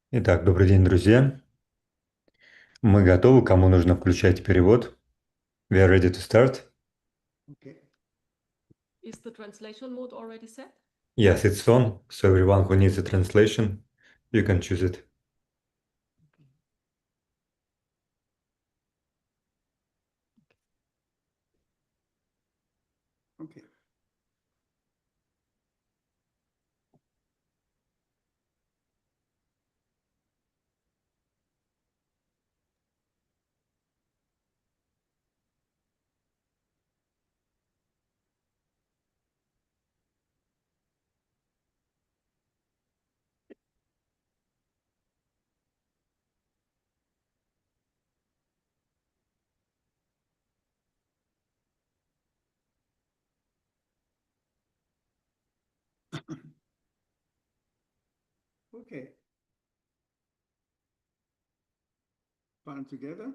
Итак, добрый день, друзья. Мы готовы, кому нужно включать перевод. We are ready to start. Okay. Is the translation mode already set? Yes, it's on. So everyone who needs a translation, you can choose it. Okay. Okay. Palm together.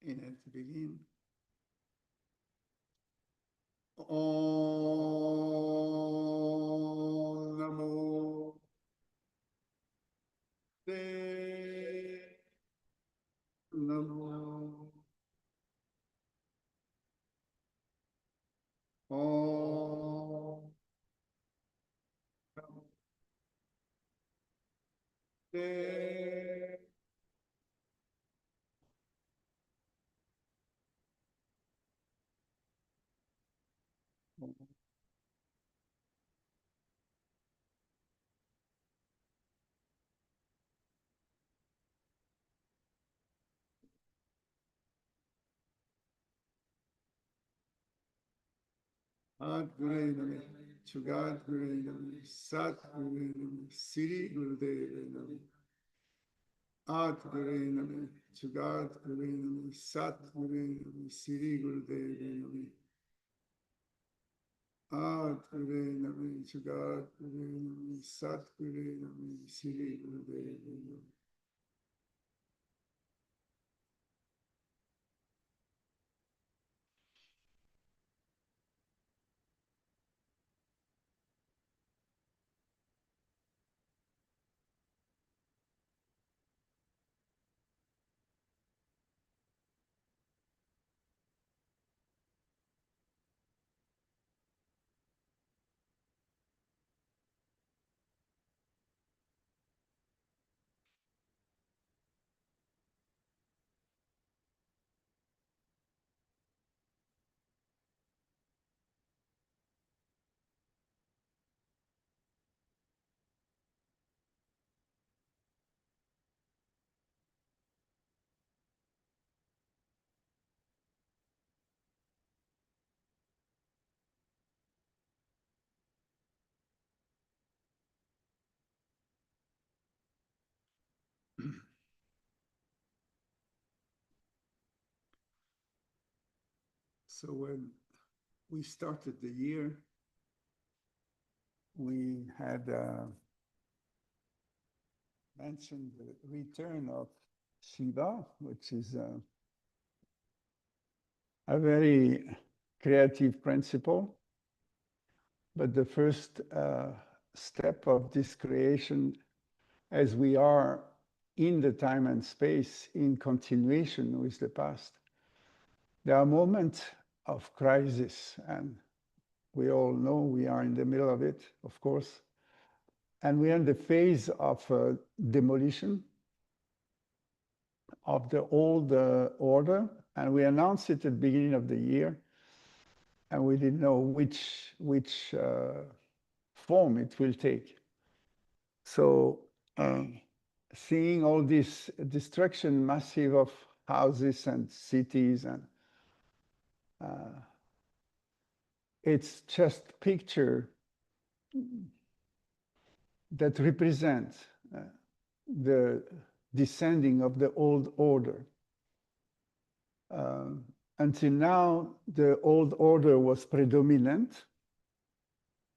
Inhale to begin. Om Namo De Namo Om Namo De Ad Guru Namo Chugad Guru Namo Sat Guru Namo Siri Gurudeva Namo Ad Guru Namo Chugad Guru Namo Sat Guru Namo Siri Gurudeva Namo Ad Guru Namo Chugad Guru Namo Sat Guru Namo Siri Gurudeva Namo. So when we started the year, we had mentioned the return of Shiva, which is a very creative principle. But the first step of this creation, as we are in the time and space in continuation with the past, there are moments of crisis, and we all know we are in the middle of it, of course. And we are in the phase of demolition of the old order, and we announced it at the beginning of the year, and we didn't know which form it will take. So seeing all this destruction, massive of houses and cities, and it's just picture that represents the descending of the old order. Until now, the old order was predominant,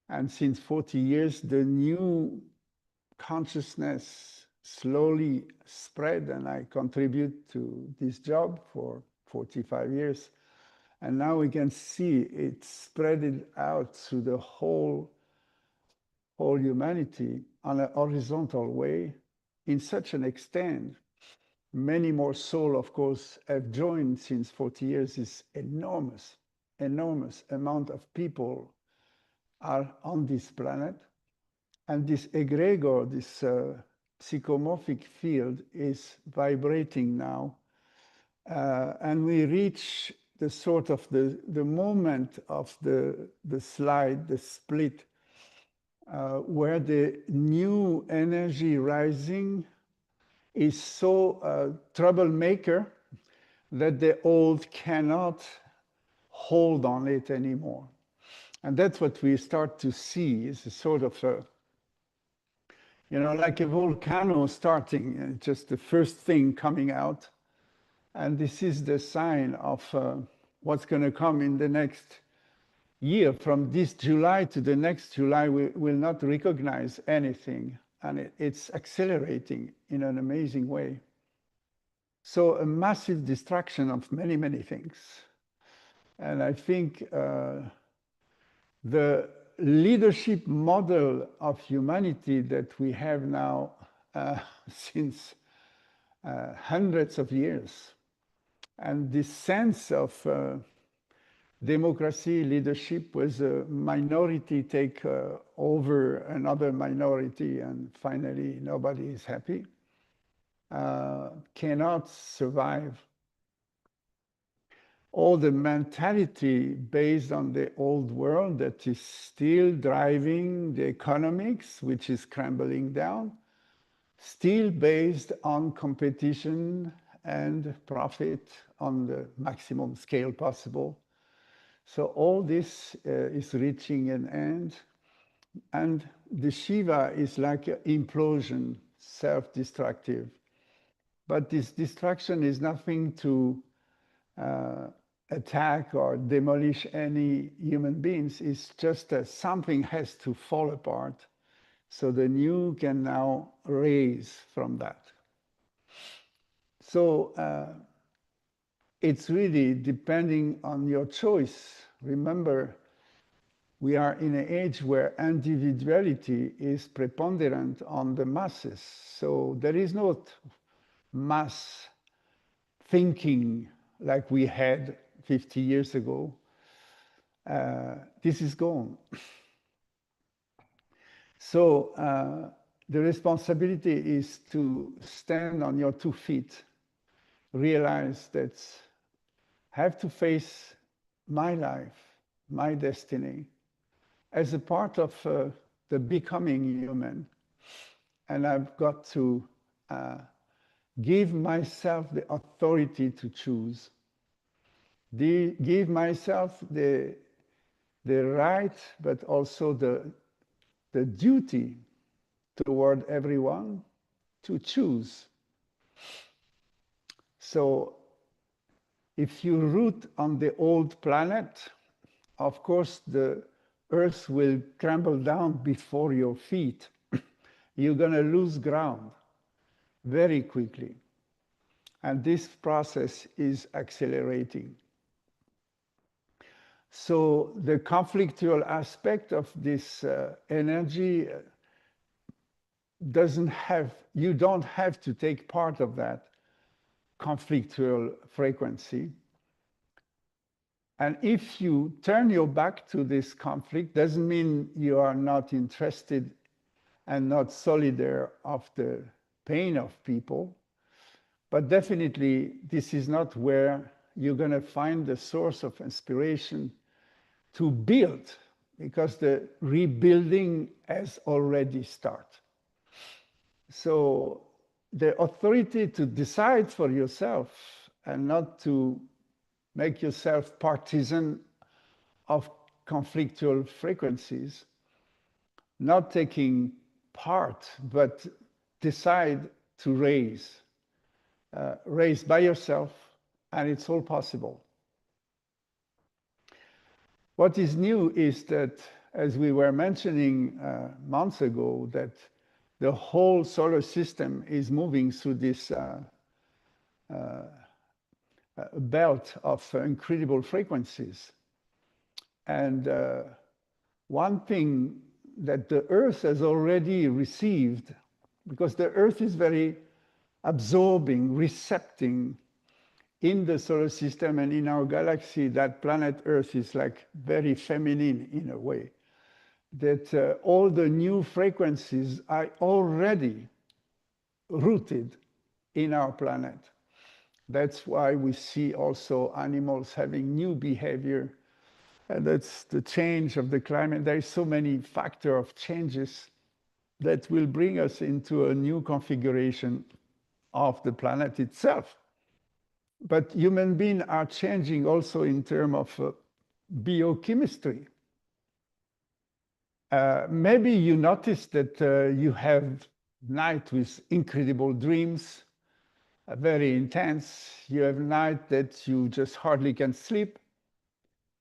And since 40 years, the new consciousness slowly spread, and I contribute to this job for 45 years. And now we can see it spread out through the whole humanity on a horizontal way in such an extent. Many more souls, of course, have joined since 40 years. This enormous, enormous amount of people are on this planet. And this egregor, this psychomorphic field is vibrating now. And we reach the sort of the moment of the slide, the split, where the new energy rising is so troublemaker that the old cannot hold on it anymore. And that's what we start to see, is a sort of like a volcano starting, just the first thing coming out. And this is the sign of what's going to come in the next year. From this July to the next July, we will not recognize anything. And it's accelerating in an amazing way. So a massive destruction of many, many things. And I think the leadership model of humanity that we have now since hundreds of years, and this sense of democracy leadership was a minority take over another minority, and finally nobody is happy, cannot survive. All the mentality based on the old world that is still driving the economics, which is crumbling down, still based on competition and profit on the maximum scale possible. So all this is reaching an end. And the Shiva is like an implosion, self-destructive. But this destruction is nothing to attack or demolish any human beings. It's just that something has to fall apart so the new can now raise from that. So it's really depending on your choice. Remember, we are in an age where individuality is preponderant on the masses. So there is not mass thinking like we had 50 years ago. This is gone. So the responsibility is to stand on your 2 feet, realize that I have to face my life, my destiny, as a part of the becoming human. And I've got to give myself the authority to choose. Give myself the right, but also the duty toward everyone to choose. So if you root on the old planet, of course the earth will crumble down before your feet. You're going to lose ground very quickly. And this process is accelerating. So the conflictual aspect of this energy you don't have to take part of that conflictual frequency. And if you turn your back to this conflict, doesn't mean you are not interested and not solidary of the pain of people, but definitely this is not where you're going to find the source of inspiration to build, because the rebuilding has already started. So the authority to decide for yourself and not to make yourself partisan of conflictual frequencies, not taking part, but decide to raise by yourself, and it's all possible. What is new is that as we were mentioning months ago, that the whole solar system is moving through this belt of incredible frequencies. And one thing that the Earth has already received, because the Earth is very absorbing, recepting in the solar system and in our galaxy, that planet Earth is like very feminine in a way, that all the new frequencies are already rooted in our planet. That's why we see also animals having new behavior. And that's the change of the climate. There is so many factors of changes that will bring us into a new configuration of the planet itself. But human beings are changing also in terms of biochemistry. Maybe you notice that you have night with incredible dreams, very intense. You have night that you just hardly can sleep.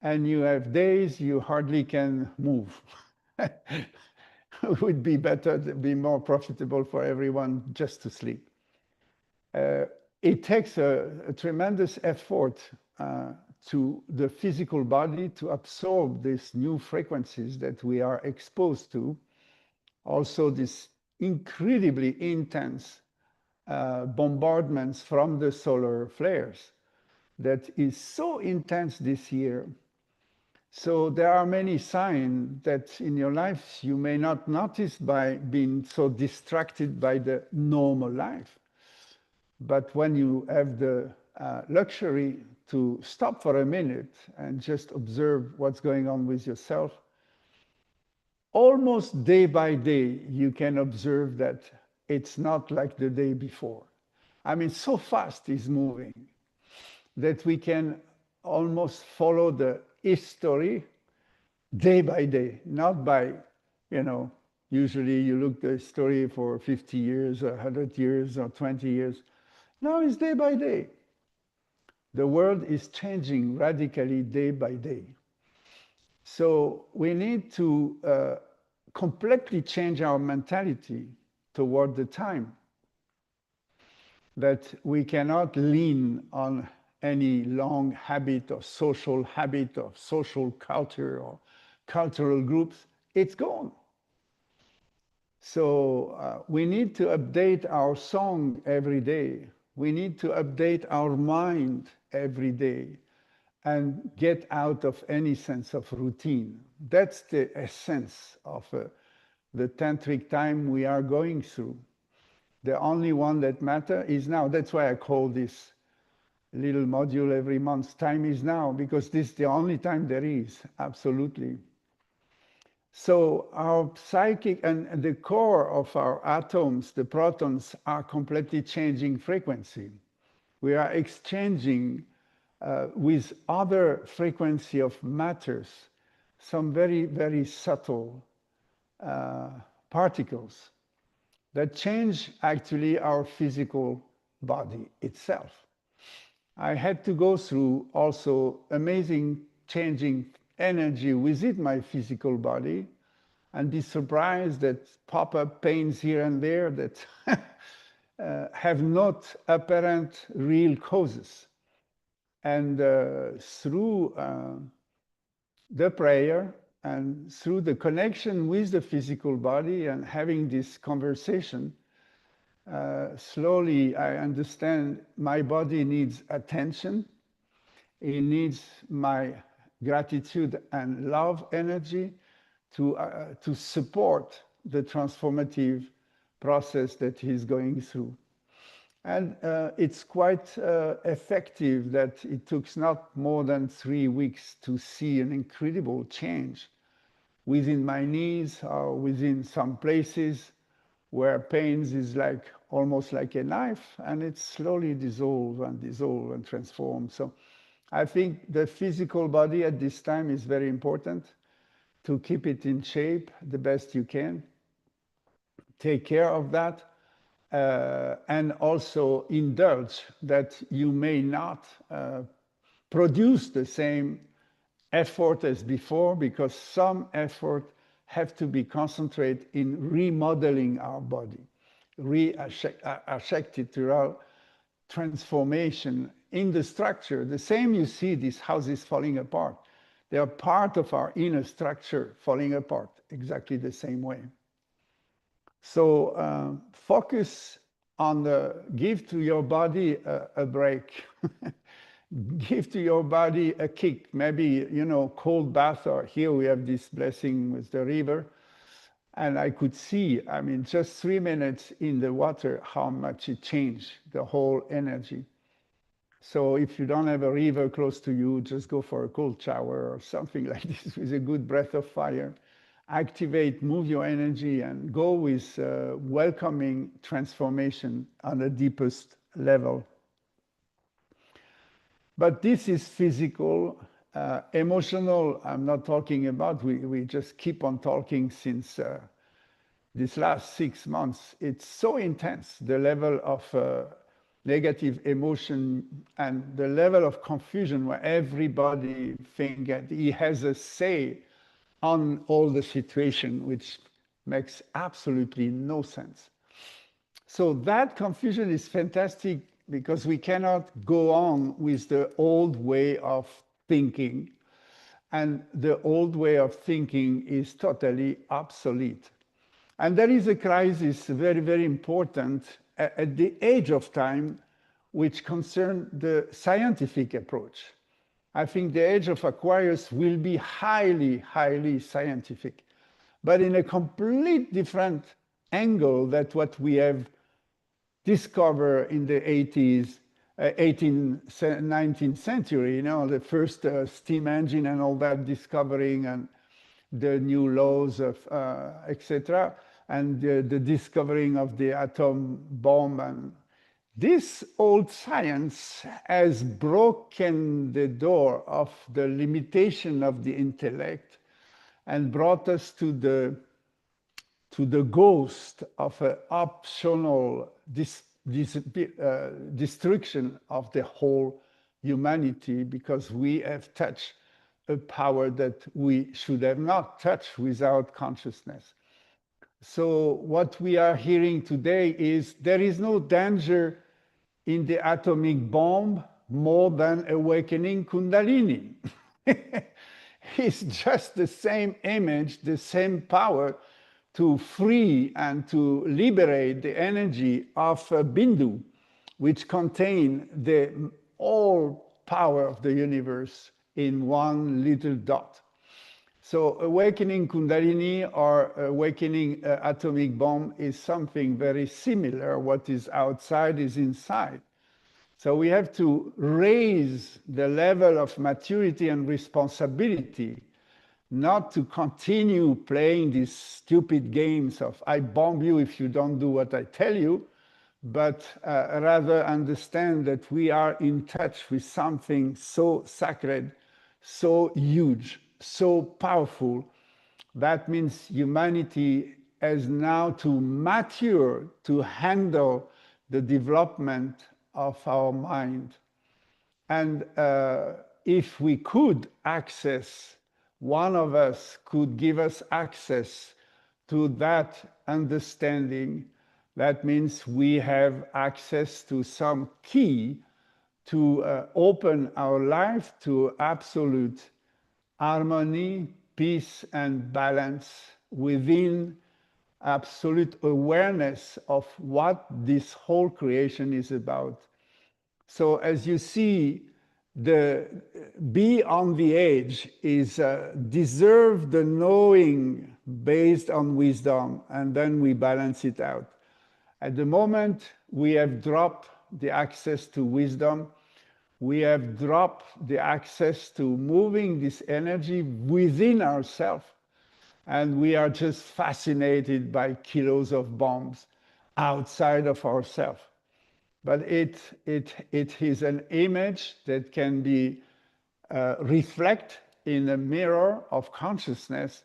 And you have days you hardly can move. It would be better, to be more profitable for everyone just to sleep. It takes a tremendous effort to the physical body to absorb these new frequencies that we are exposed to. Also, these incredibly intense bombardments from the solar flares that is so intense this year. So there are many signs that in your life you may not notice by being so distracted by the normal life. But when you have the luxury to stop for a minute and just observe what's going on with yourself, almost day by day, you can observe that it's not like the day before. I mean, so fast is moving that we can almost follow the history day by day, not by, usually you look at the story for 50 years, or 100 years, or 20 years. Now it's day by day. The world is changing radically day by day. So we need to completely change our mentality toward the time, that we cannot lean on any long habit or social culture or cultural groups. It's gone. So we need to update our song every day. We need to update our mind every day and get out of any sense of routine. That's the essence of the tantric time we are going through. The only one that matters is now. That's why I call this little module every month, time is now, because this is the only time there is, absolutely. So our psychic and the core of our atoms, the protons, are completely changing frequency. We are exchanging with other frequency of matters, some very, very subtle particles that change actually our physical body itself. I had to go through also amazing changing energy within my physical body and be surprised that pop-up pains here and there that have not apparent real causes. And through the prayer and through the connection with the physical body and having this conversation, slowly I understand my body needs attention. It needs my gratitude and love energy to support the transformative process that he's going through. And it's quite effective that it took not more than 3 weeks to see an incredible change within my knees or within some places where pains is like almost like a knife, and it slowly dissolve and transform. So I think the physical body at this time is very important to keep it in shape the best you can. Take care of that, and also indulge that you may not produce the same effort as before, because some effort have to be concentrated in remodeling our body, architectural transformation in the structure. The same you see these houses falling apart. They are part of our inner structure falling apart, exactly the same way. So focus on give to your body a break. Give to your body a kick, maybe, cold bath, or here we have this blessing with the river. And I could see, I mean, just 3 minutes in the water, how much it changed the whole energy. So if you don't have a river close to you, just go for a cold shower or something like this with a good breath of fire. Activate, move your energy, and go with welcoming transformation on the deepest level. But this is physical. Emotional, I'm not talking about. We just keep on talking since this last 6 months. It's so intense, the level of negative emotion and the level of confusion where everybody thinks that he has a say on all the situation, which makes absolutely no sense. So that confusion is fantastic because we cannot go on with the old way of thinking. And the old way of thinking is totally obsolete. And there is a crisis, very, very important, at the age of time, which concerns the scientific approach. I think the age of Aquarius will be highly, highly scientific, but in a complete different angle than what we have discovered in the 18th, 19th century, the first steam engine and all that discovering, and the new laws of etc., and the discovering of the atom bomb. And this old science has broken the door of the limitation of the intellect and brought us to the ghost of an optional destruction of the whole humanity, because we have touched a power that we should have not touched without consciousness. So what we are hearing today is there is no danger in the atomic bomb more than awakening Kundalini. It's just the same image, the same power to free and to liberate the energy of Bindu, which contain the all power of the universe in one little dot. So awakening Kundalini or awakening atomic bomb is something very similar. What is outside is inside. So we have to raise the level of maturity and responsibility, not to continue playing these stupid games of I bomb you if you don't do what I tell you, but rather understand that we are in touch with something so sacred, so huge, so powerful. That means humanity has now to mature to handle the development of our mind. And if we could access, one of us could give us access to that understanding, that means we have access to some key to open our life to absolute harmony, peace, and balance within absolute awareness of what this whole creation is about. So as you see, the be on the edge is deserve the knowing based on wisdom, and then we balance it out. At the moment, we have dropped the access to wisdom. We have dropped the access to moving this energy within ourselves. And we are just fascinated by kilos of bombs outside of ourselves. But it is an image that can be reflect in a mirror of consciousness,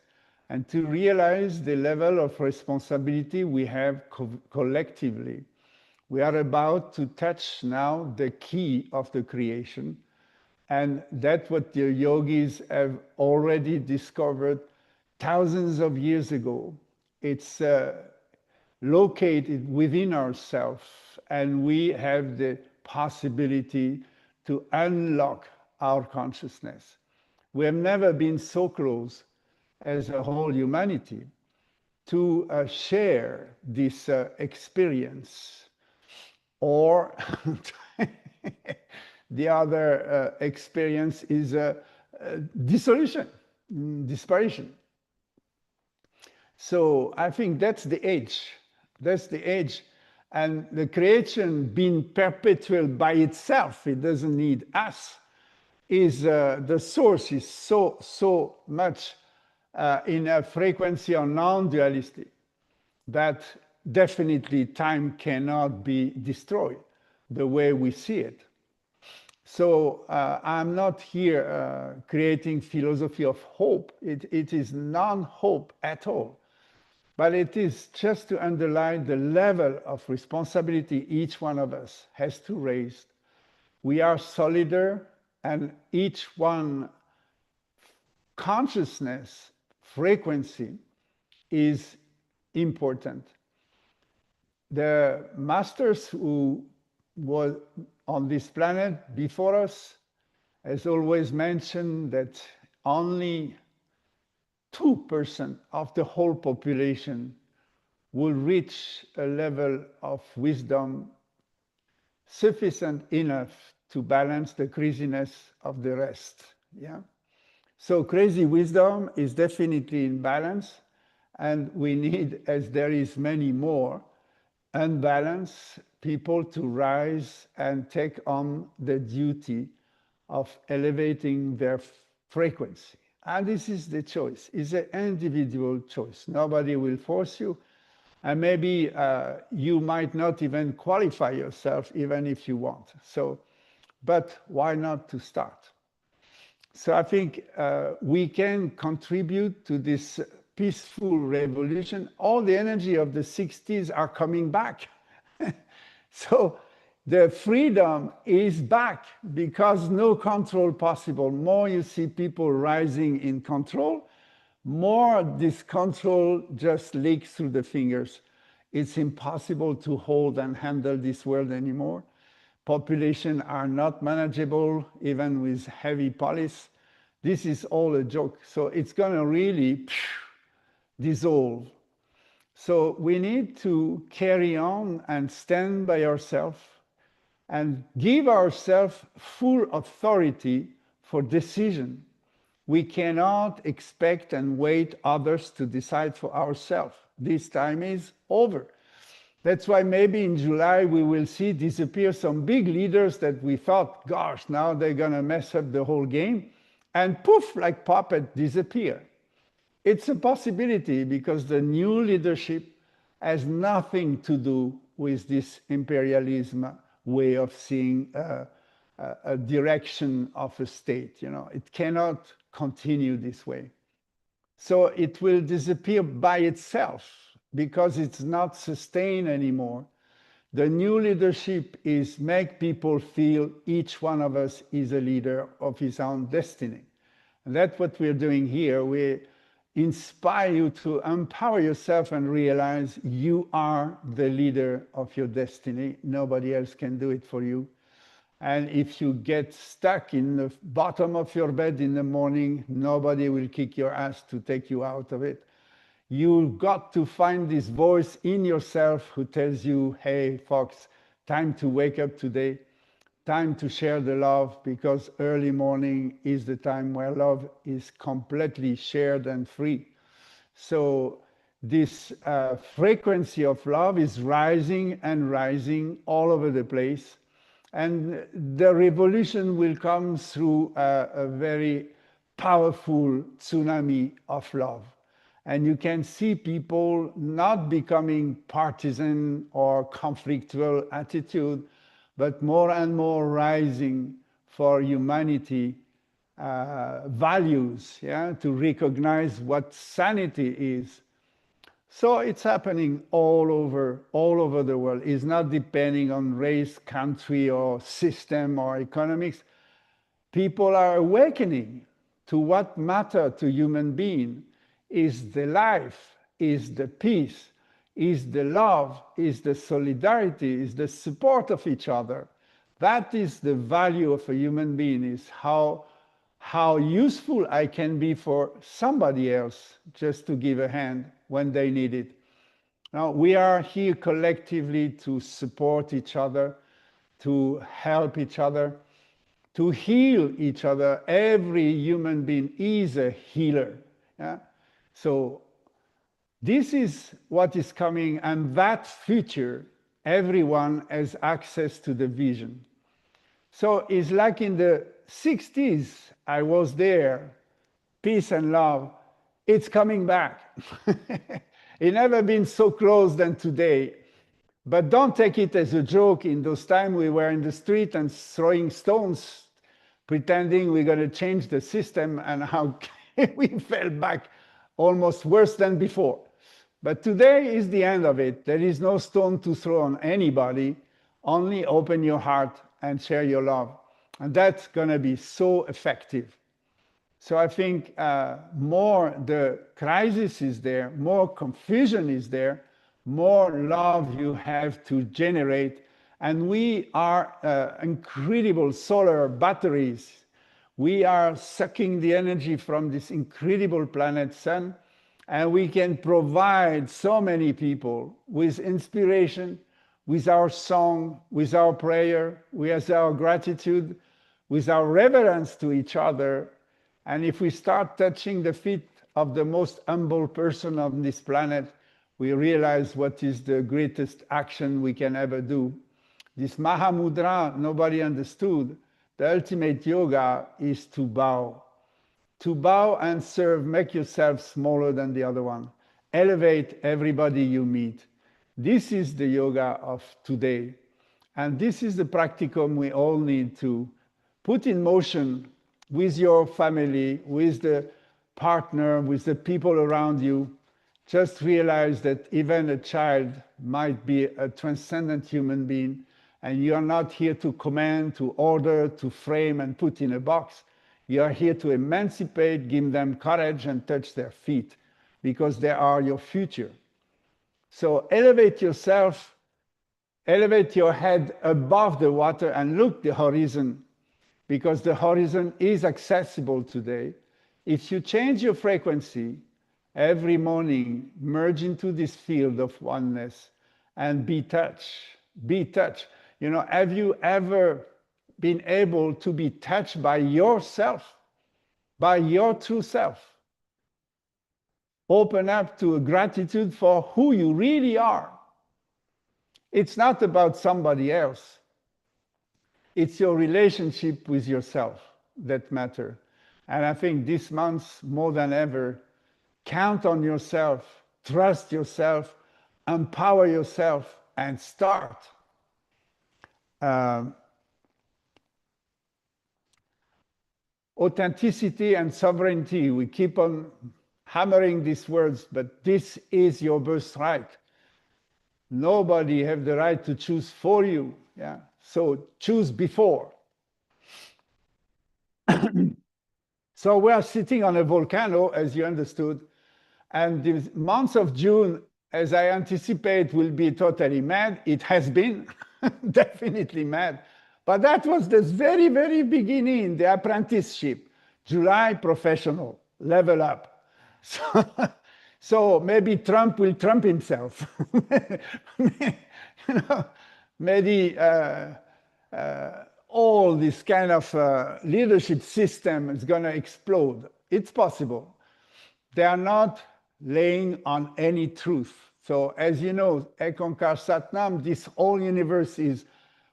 and to realize the level of responsibility we have collectively. We are about to touch now the key of the creation, And that's what the yogis have already discovered thousands of years ago. It's located within ourselves, and we have the possibility to unlock our consciousness. We have never been so close as a whole humanity to share this experience, or the other experience is dissolution, disparition. So I think that's the age. That's the age. And the creation being perpetual by itself, it doesn't need us, is the source is so much in a frequency of non-duality that definitely time cannot be destroyed the way we see it. So I'm not here creating philosophy of hope. It is non-hope at all. But it is just to underline the level of responsibility each one of us has to raise. We are solider, and each one consciousness frequency is important. The masters who were on this planet before us has always mentioned that only 2% of the whole population will reach a level of wisdom sufficient enough to balance the craziness of the rest. Yeah. So crazy wisdom is definitely in balance, and we need, as there is many more, unbalanced people to rise and take on the duty of elevating their frequency. And this is the choice. It's an individual choice. Nobody will force you. And maybe you might not even qualify yourself, even if you want. So, but why not to start? So I think we can contribute to this peaceful revolution. All the energy of the 60s are coming back. So the freedom is back because no control possible. More you see people rising in control, more this control just leaks through the fingers. It's impossible to hold and handle this world anymore. Populations are not manageable, even with heavy police. This is all a joke. So it's going to really dissolve. So we need to carry on and stand by ourselves and give ourselves full authority for decision. We cannot expect and wait others to decide for ourselves. This time is over. That's why maybe in July we will see disappear some big leaders that we thought, gosh, now they're going to mess up the whole game, and poof, like puppet, disappear. It's a possibility because the new leadership has nothing to do with this imperialism way of seeing a direction of a state. You know, it cannot continue this way. So it will disappear by itself because it's not sustained anymore. The new leadership is make people feel each one of us is a leader of his own destiny. And that's what we're doing here. We inspire you to empower yourself and realize you are the leader of your destiny. Nobody else can do it for you. And if you get stuck in the bottom of your bed in the morning, nobody will kick your ass to take you out of it. You've got to find this voice in yourself who tells you, hey, Fox, time to wake up today, time to share the love, because early morning is the time where love is completely shared and free. So this frequency of love is rising and rising all over the place. And the revolution will come through a very powerful tsunami of love. And you can see people not becoming partisan or conflictual attitude, but more and more rising for humanity values, yeah, to recognize what sanity is. So it's happening all over the world. It's not depending on race, country, or system, or economics. People are awakening to what matter to human being is the life, is the peace, is the love, is the solidarity, is the support of each other. That is the value of a human being, is how useful I can be for somebody else just to give a hand when they need it. Now, we are here collectively to support each other, to help each other, to heal each other. Every human being is a healer. Yeah? So this is what is coming, and that future, everyone has access to the vision. So it's like in the 60s, I was there, peace and love. It's coming back. It never been so close than today. But don't take it as a joke. In those times, we were in the street and throwing stones, pretending we're going to change the system, and how we fell back almost worse than before. But today is the end of it. There is no stone to throw on anybody. Only open your heart and share your love. And that's going to be so effective. So I think more the crisis is there, more confusion is there, more love you have to generate. And we are incredible solar batteries. We are sucking the energy from this incredible planet Sun, and we can provide so many people with inspiration, with our song, with our prayer, with our gratitude, with our reverence to each other. And if we start touching the feet of the most humble person on this planet, we realize what is the greatest action we can ever do. This Mahamudra, nobody understood. The ultimate yoga is to bow. To bow and serve, make yourself smaller than the other one. Elevate everybody you meet. This is the yoga of today. And this is the practicum we all need to put in motion with your family, with the partner, with the people around you. Just realize that even a child might be a transcendent human being, and you are not here to command, to order, to frame and put in a box. You are here to emancipate, give them courage and touch their feet, because they are your future. So elevate yourself, elevate your head above the water and look the horizon, because the horizon is accessible today. If you change your frequency every morning, merge into this field of oneness and be touched. Be touched. You know, have you ever been able to be touched by yourself, by your true self? Open up to a gratitude for who you really are. It's not about somebody else. It's your relationship with yourself that matters. And I think this month, more than ever, count on yourself, trust yourself, empower yourself, and start. Authenticity and sovereignty, we keep on hammering these words, but this is your birthright. Nobody has the right to choose for you. Yeah? So choose before. So we are sitting on a volcano, as you understood, and the month of June, as I anticipate, will be totally mad. It has been definitely mad. But that was the very, very beginning, the apprenticeship. July, professional, level up. So maybe Trump will Trump himself. You know, maybe all this kind of leadership system is going to explode. It's possible. They are not laying on any truth. So as you know, Ekankar Satnam, this whole universe is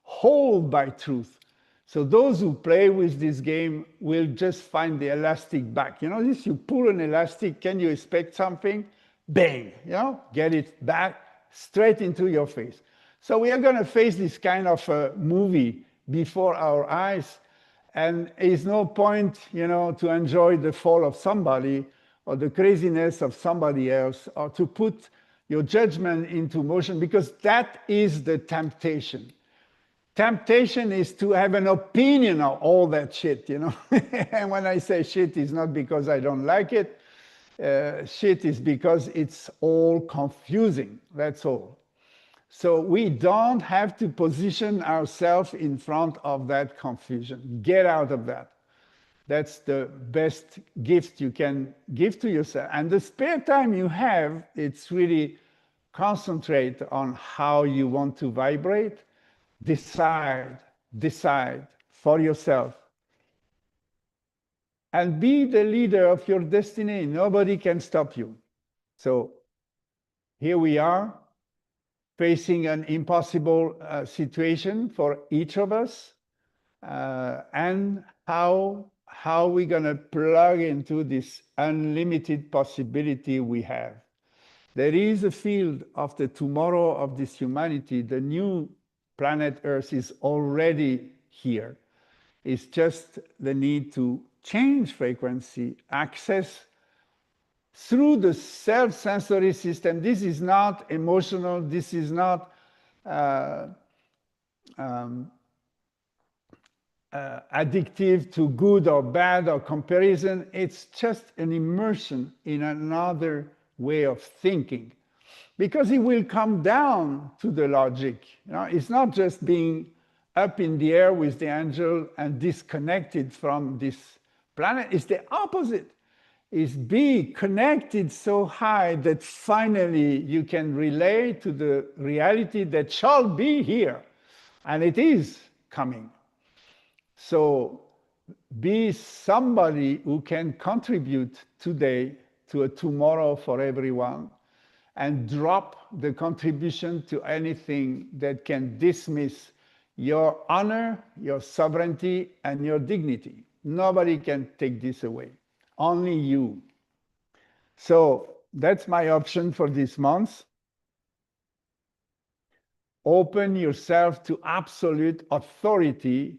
held by truth. So those who play with this game will just find the elastic back. You know, this, you pull an elastic, can you expect something? Bang, you know, get it back straight into your face. So we are going to face this kind of movie before our eyes, and it's no point, you know, to enjoy the fall of somebody or the craziness of somebody else, or to put your judgment into motion, because that is the temptation. temptation is to have an opinion of all that shit, you know. And when I say shit, it's not because I don't like it. Shit is because it's all confusing. That's all. So we don't have to position ourselves in front of that confusion. Get out of that. That's the best gift you can give to yourself. And the spare time you have, it's really concentrate on how you want to vibrate. Decide for yourself. And be the leader of your destiny. Nobody can stop you. So here we are, facing an impossible situation for each of us. And how we're going to plug into this unlimited possibility we have. There is a field of the tomorrow of this humanity. The new planet Earth is already here. It's just the need to change frequency, access through the self-sensory system. This is not emotional. This is not addictive to good or bad or comparison. It's just an immersion in another way of thinking, because it will come down to the logic. You know, it's not just being up in the air with the angel and disconnected from this planet. It's the opposite. It's be connected so high that finally you can relate to the reality that shall be here, and it is coming. So be somebody who can contribute today to a tomorrow for everyone, and drop the contribution to anything that can dismiss your honor, your sovereignty, and your dignity. Nobody can take this away, only you. So that's my option for this month. Open yourself to absolute authority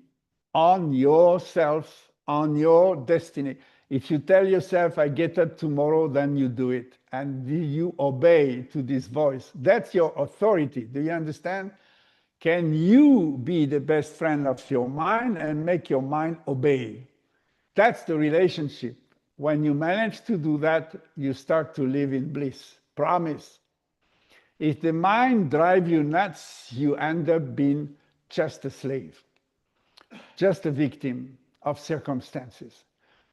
on yourself, on your destiny. If you tell yourself, I get up tomorrow, then you do it. And you obey to this voice. That's your authority. Do you understand? Can you be the best friend of your mind and make your mind obey? That's the relationship. When you manage to do that, you start to live in bliss. Promise. If the mind drives you nuts, you end up being just a slave, just a victim of circumstances.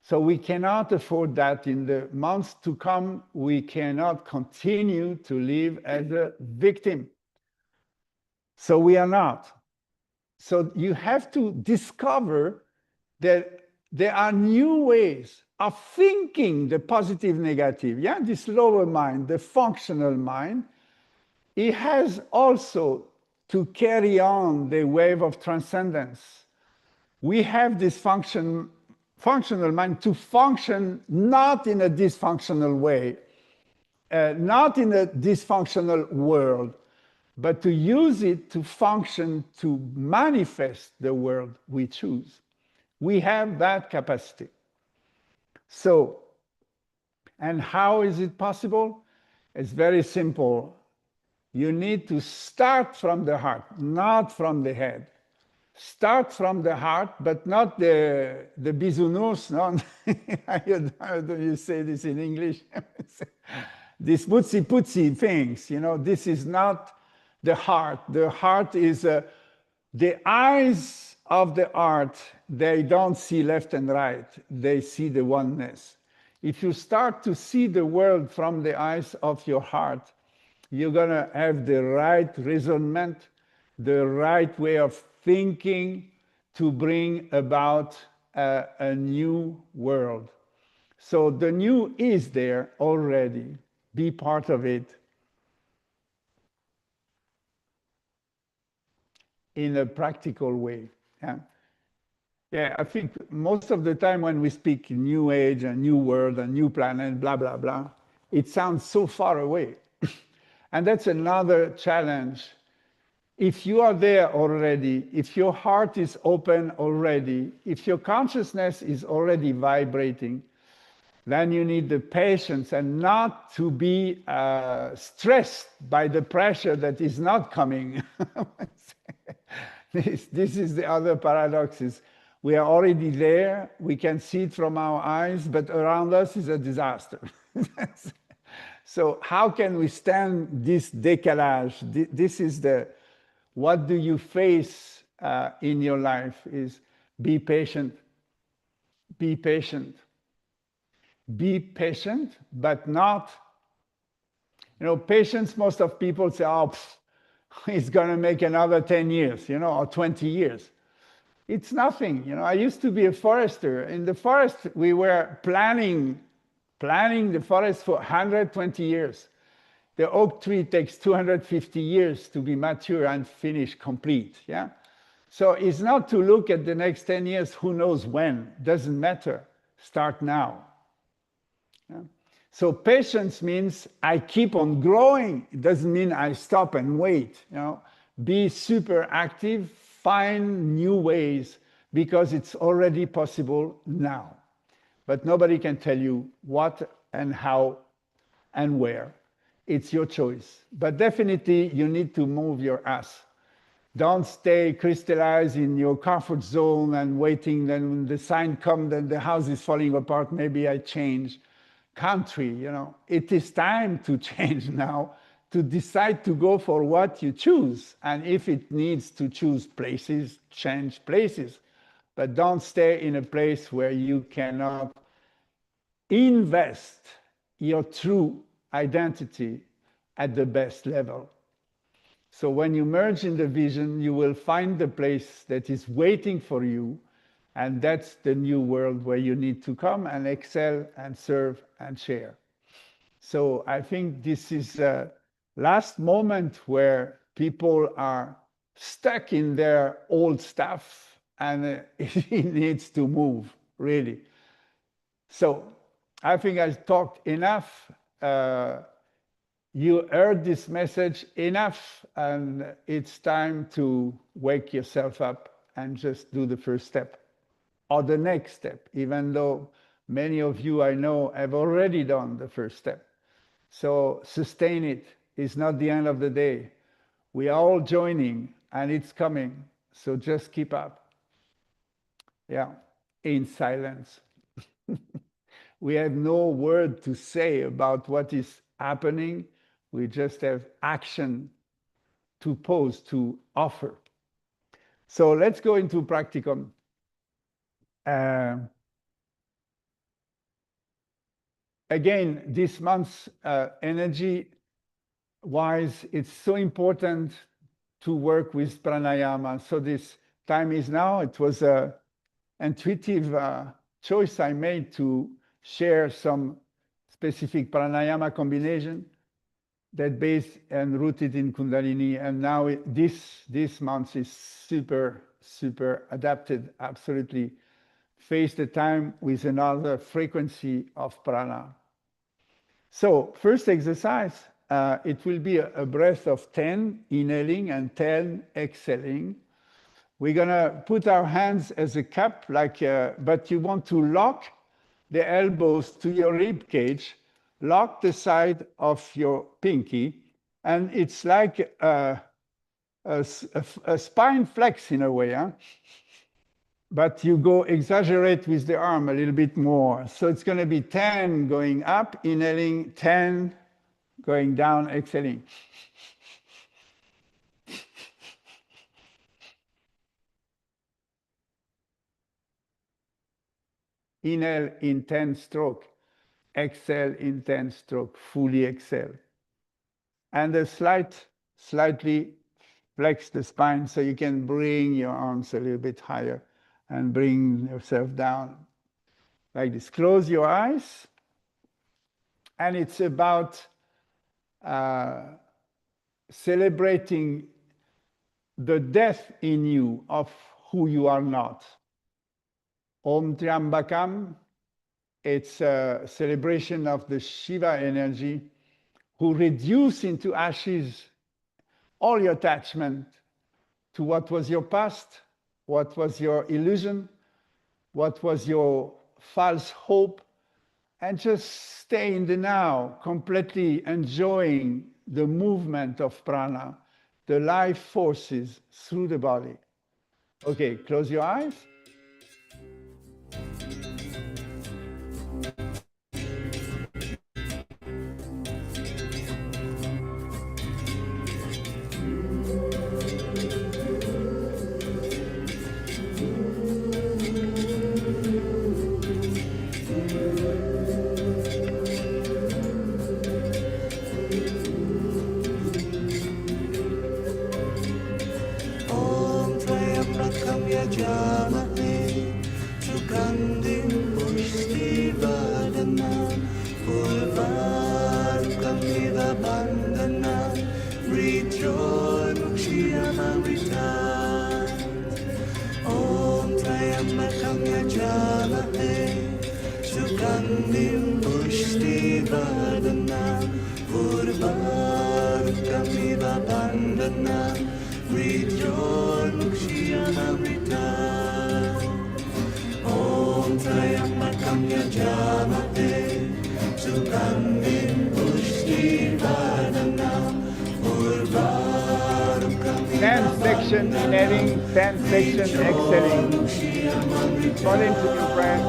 So we cannot afford that. In the months to come. We cannot continue to live as a victim. So we are not. So you have to discover that there are new ways of thinking the positive, negative. Yeah, this lower mind, the functional mind, it has also to carry on the wave of transcendence. We have this functional mind to function not in a dysfunctional way, not in a dysfunctional world, but to use it to function, to manifest the world we choose. We have that capacity. So, and how is it possible? It's very simple. You need to start from the heart, not from the head. Start from the heart, but not the bisounours, no? How do you say this in English? These putsy things, you know, this is not the heart. The heart is the eyes of the heart. They don't see left and right. They see the oneness. If you start to see the world from the eyes of your heart, you're going to have the right resonance, the right way of thinking to bring about a new world. So the new is there already. Be part of it in a practical way. Yeah, I think most of the time when we speak new age, a new world, a new planet, blah, blah, blah, it sounds so far away. And that's another challenge. If you are there already, if your heart is open already, if your consciousness is already vibrating, then you need the patience and not to be stressed by the pressure that is not coming. This is the other paradox is we are already there, we can see it from our eyes, but around us is a disaster. So how can we stand this décalage? This is the, what do you face in your life is be patient, be patient. Be patient, but not, patience, most of people say, oh, it's going to make another 10 years, or 20 years. It's nothing. I used to be a forester. In the forest, we were planning the forest for 120 years. The oak tree takes 250 years to be mature and finished, complete. Yeah. So it's not to look at the next 10 years, who knows when, doesn't matter. Start now. Yeah. So patience means I keep on growing. It doesn't mean I stop and wait. Be super active, find new ways, because it's already possible now. But nobody can tell you what and how and where. It's your choice. But definitely you need to move your ass. Don't stay crystallized in your comfort zone and waiting. Then when the sign comes, then the house is falling apart, maybe I change country. It is time to change now, to decide to go for what you choose. And if it needs to choose places, change places. But don't stay in a place where you cannot invest your true identity at the best level. So when you merge in the vision, you will find the place that is waiting for you. And that's the new world where you need to come and excel and serve and share. So I think this is the last moment where people are stuck in their old stuff and it needs to move, really. So I think I've talked enough. You heard this message enough, and it's time to wake yourself up and just do the first step or the next step, even though many of you I know have already done the first step. So sustain it. It's not the end of the day. We are all joining and it's coming. So just keep up. Yeah, in silence. We have no word to say about what is happening. We just have action to pose, to offer. So let's go into practicum. Again, this month's energy-wise, it's so important to work with pranayama. So this time is now. It was an intuitive choice I made to share some specific pranayama combination that based and rooted in Kundalini. And now this month is super, super adapted, absolutely. Face the time with another frequency of prana. So first exercise, it will be a breath of 10 inhaling and 10 exhaling. We're gonna put our hands as a cup, but you want to lock the elbows to your rib cage, lock the side of your pinky, and it's like a spine flex in a way, huh? But you go exaggerate with the arm a little bit more. So it's going to be 10 going up, inhaling, 10 going down, exhaling. Inhale in 10 stroke, exhale in 10 stroke, fully exhale. And slightly flex the spine so you can bring your arms a little bit higher and bring yourself down like this. Close your eyes. And it's about celebrating the death in you of who you are not. Om Triambakam, it's a celebration of the Shiva energy who reduce into ashes all your attachment to what was your past, what was your illusion, what was your false hope, and just stay in the now, completely enjoying the movement of prana, the life forces through the body. Okay, close your eyes. Om Triambakam Yajamahe Sugandhim Pushtivardanam Purvarukam Iva Bandhanam Mrityonukshiyamamrita Om Triambakam Yajamahe Sugandhim Pushtivardanam Purvarukam Iva Bandhanam Mrityonukshiyamamrita Om Triambakam Yajamahe Sugandhim Pushtivardanam Purvarukam Transflexion, inhaling, transflexion, exhaling. Fall into your breath.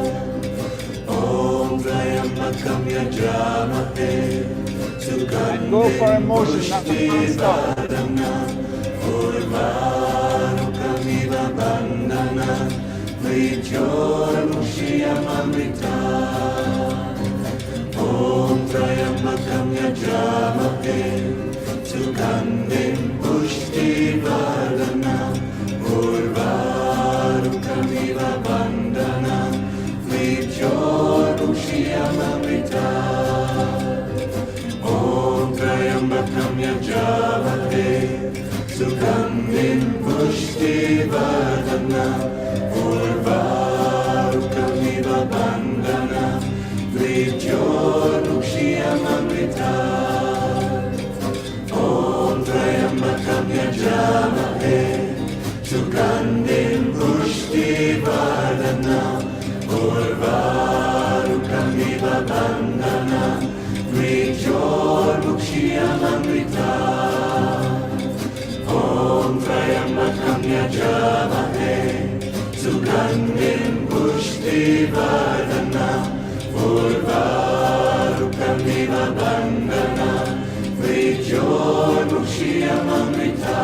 Om Triambakam Yajamahe And go for a motion, not stop. Purvarukam Iva Bandhanam Mrityonukshiyamamrita Om Triambakam Yajamahe Sugandhim Pushtivardanam Purvarukam Iva Bandhanam Mrityonukshiyamamrita Om Triambakam Yajamahe Sugandhim Pushtivardanam Purvarukam Iva Bandhanam Mrityonukshiyamamrita Om Triambakam Yajamahe Sugandhim Pushtivardanam Purvarukam Iva Bandhanam Mrityonukshiyamamrita Om Triambakam Yajamahe Sugandhim Pushtivardanam Purvarukam Iva Bandhanam Mrityonukshiyamamrita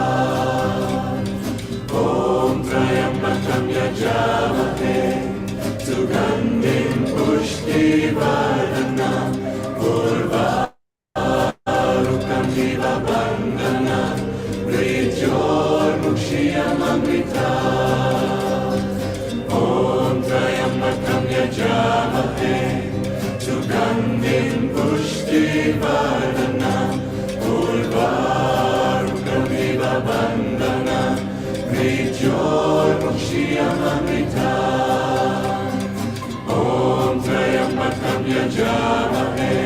Om Triambakam Yajamahe Sugandhim Pushtivardanam Purvarukam Iva Bandhanam Mrityonukshiyamamrita Om Triambakam Yajamahe Sugandhim Pushtivardanam Purvarukam Iva Bandhanam Mrityonukshiyamamrita Om Triambakam Yajamahe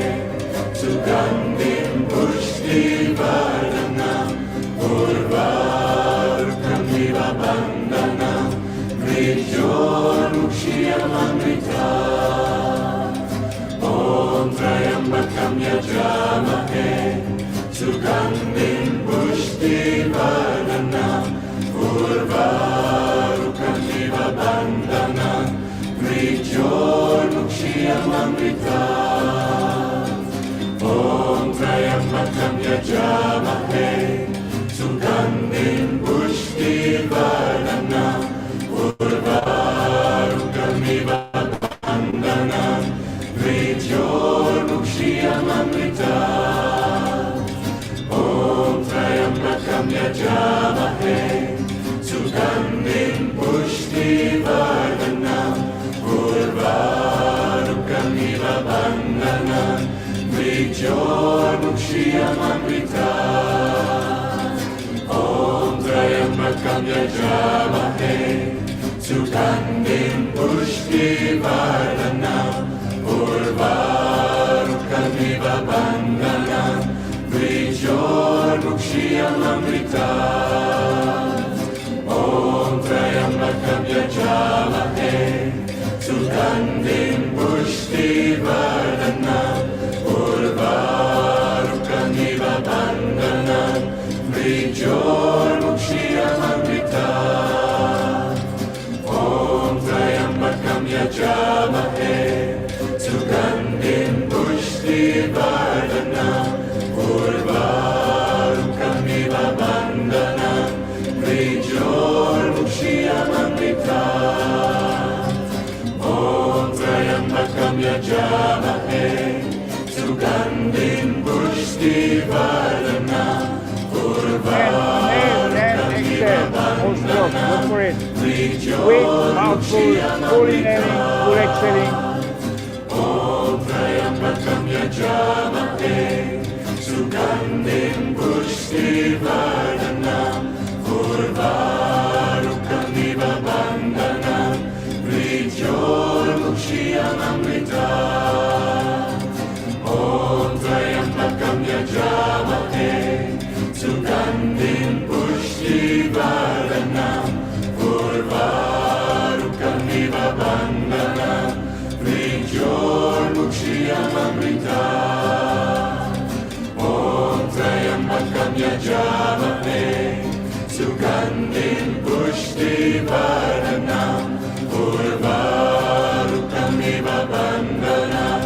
Sugandhim Pushtivardanam Purvarukam Iva Bandhanam Mrityonukshiyamamrita Om Triambakam Yajamahe Sugandhim Pushtivardanam Purvarukam Iva Bandhanam Mrityonukshiyamamrita Om Triambakam Yajamahe Sugandhim Pushtivardanam Purvarukam Iva Bandhanam Mrityonukshiyamamrita Om Triambakam Yajamahe Sugandhim Pushtivardanam Purvarukam Iva Bandhanam Mrityonukshiyamamrita Om Triambakam Yajamahe Sugandhim Pushtivardanam Purvarukam Iva Bandhanam Mrityonukshiyamamrita Om Triambakam Yajamahe Sugandhim Pushtivardanam Purvarukam Iva Bandhanam Mrityonukshiyamamrita quick, powerful, full inhaling, full exhaling. Trayambakam yajamahe Sugandhim pushtivardhanam Urvarukam iva bandhanam Vrijormukshiamamrita Om Trayambakam yajamahe Sugandhim pushtivardhanam Urvarukam iva bandhanam Vrijormukshiamamrita Om Trayambakam yajamahe Sugandhim pushtivardhanam Urvarukam iva bandhanam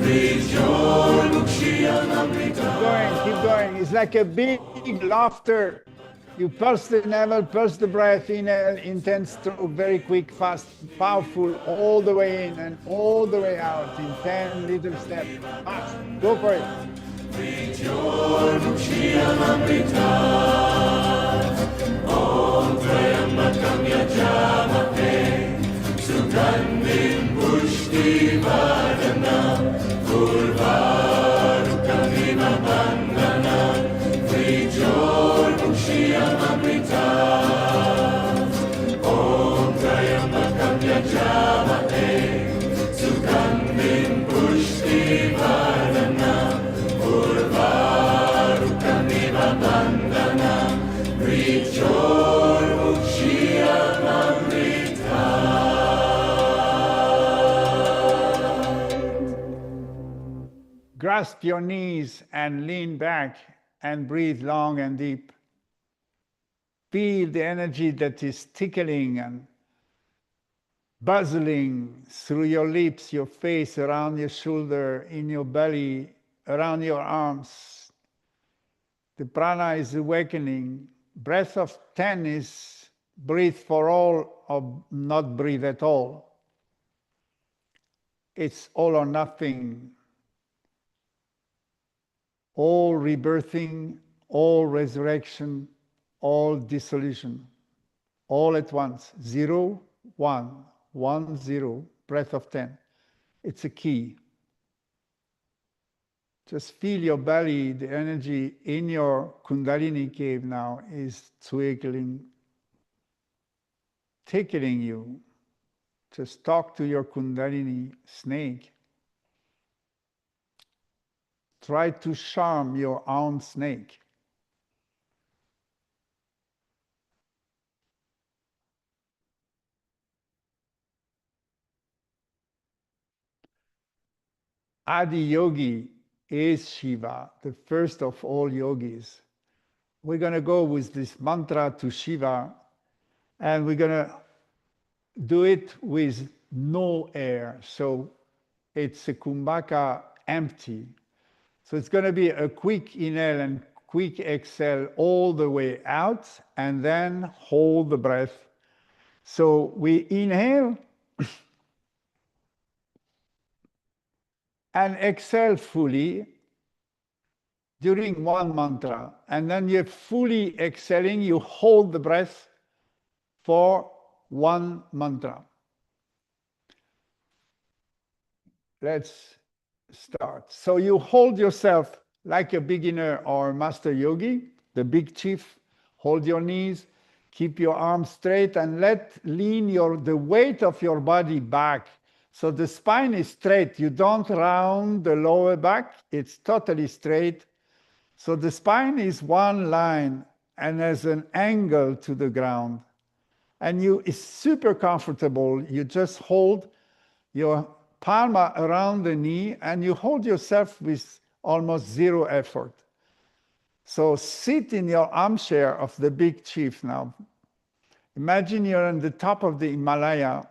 Vrijormukshiamamrita Keep going. It's like a big laughter. You pulse the navel, pulse the breath, inhale, intense stroke, very quick, fast, powerful, all the way in and all the way out in 10 little steps. Fast. Go for it. Vrijormukshiamamrita Om Trayambakam yajamahe Sugandhim pushtivardhanam Urvarukam iva bandhanam Vrijormukshiamamrita Om Trayambakam yajamahe Sugandhim pushtivardhanam Urvarukam iva bandhanam Vrijormukshiamamrita Grasp your knees and lean back and breathe long and deep. Feel the energy that is tickling and buzzing through your lips, your face, around your shoulder, in your belly, around your arms. The prana is awakening. Breath of 10 is breathe for all or not breathe at all. It's all or nothing. All rebirthing, all resurrection, all dissolution, all at once. 0, 1, 1, 0, breath of 10. It's a key. Just feel your belly, the energy in your Kundalini cave now is twinkling, tickling you. Just talk to your Kundalini snake. Try to charm your own snake. Adi Yogi is Shiva, the first of all yogis. We're going to go with this mantra to Shiva, and we're going to do it with no air. So it's a kumbhaka empty. So it's going to be a quick inhale and quick exhale all the way out, and then hold the breath. So we inhale and exhale fully during one mantra. And then you're fully exhaling, you hold the breath for one mantra. Let's start. So you hold yourself like a beginner or master yogi, the big chief. Hold your knees, keep your arms straight, and lean the weight of your body back. So the spine is straight. You don't round the lower back. It's totally straight. So the spine is one line and has an angle to the ground. And it's super comfortable. You just hold your palm around the knee and you hold yourself with almost zero effort. So sit in your armchair of the big chief now. Imagine you're on the top of the Himalaya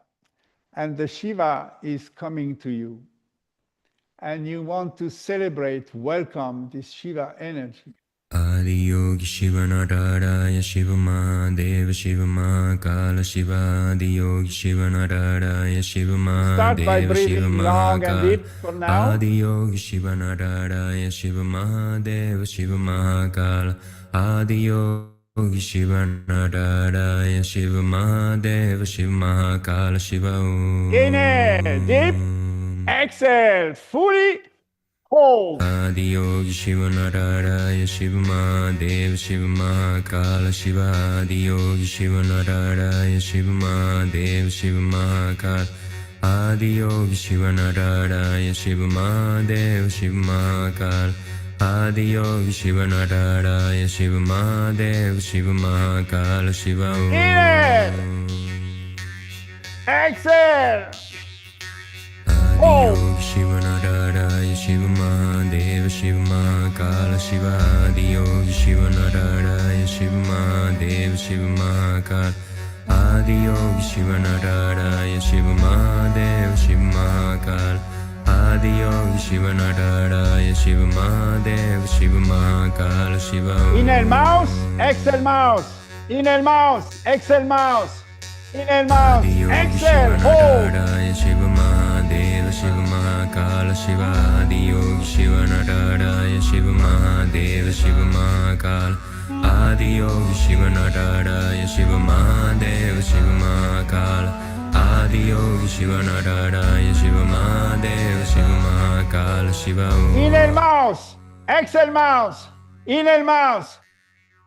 and the Shiva is coming to you. And you want to celebrate, welcome this Shiva energy. Adi Yogi Shiva Narayana Shiva Mahadeva Shiva Mahakala Shiva Adi Yogi Shiva Narayana Shiva Start by Mahadeva Shiva breathing long and Mahakala deep for now. Adi Yogi Shiva Narayana Shiva Mahadeva Shiva Mahakala Adi Yogi Yogi Shiva Narayana Shiva Mahadeva Shiva Mahakala Shiva Om. Inhale, deep. Exhale, fully hold. Adi Yogi Shiva Narayana Shiva Mahadeva Shiva Mahakala Shiva Adi Yogi Shiva Narayana Shiva Mahadeva Shiva Mahakala Adi Yogi Shiva Narayana Shiva Mahadeva Shiva Mahakala Adi Yogi Shiva Narayana Shiva Mahadeva Shiva Mahakala Shiva Om. Inhale. Exhale. Adi Hold. Yogi Shiva Narayana Shiva Mahadeva Shiva Mahakala Shiva Adi Yogi Shiva Narayana Shiva Mahadeva Shiva Mahakala Adi Yogi Shiva Narayana Shiva Mahadeva Shiva Mahakala Adi Yogi Shiva Narayana Shiva Mahadeva Shiva Mahakala Shiva Om. Inhale, mouse. Exhale, mouse. Inhale, mouse. Exhale, mouse. Inhale, mouse. Adi Yogi Exhale, Shiva hold. Narayana Shiva Mahadeva Shiva Mahakala Shiva Adi Yogi Shiva Narayana Shiva Mahadeva Shiva Mahakala Adi Yogi Shiva Narayana Shiva Mahadeva Shiva Mahakala Adi Yogi Shiva Narayana Shiva Mahadeva Shiva Mahakala Shiva Om. Inhale, mouse. Exhale, mouse. Inhale, mouse.